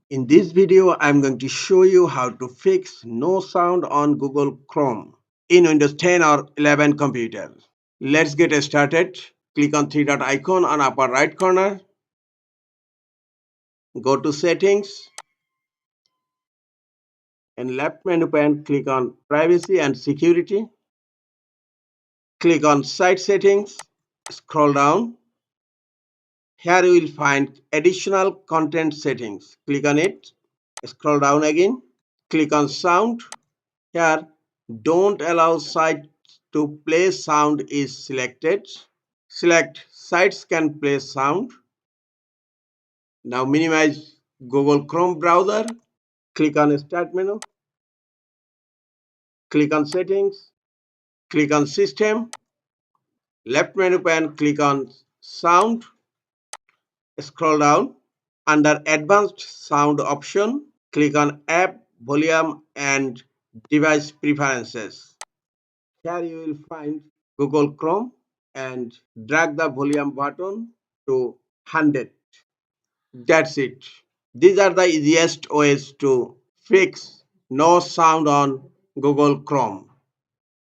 In this video, I'm going to show you how to fix no sound on Google Chrome in Windows 10 or 11 computer. Let's get started. Click on three dot icon on upper right corner. Go to settings and left menu pane click on privacy and security. Click on site settings. Scroll down. Here you will find additional content settings. Click on it. Scroll down again. Click on sound. Here, don't allow sites to play sound is selected. Select sites can play sound. Now minimize Google Chrome browser. Click on Start menu. Click on Settings. Click on System. Left menu pane, click on Sound. Scroll down. Under Advanced Sound option, click on App Volume and Device Preferences. Here you will find Google Chrome and drag the volume button to 100. That's it. These are the easiest ways to fix no sound on Google Chrome.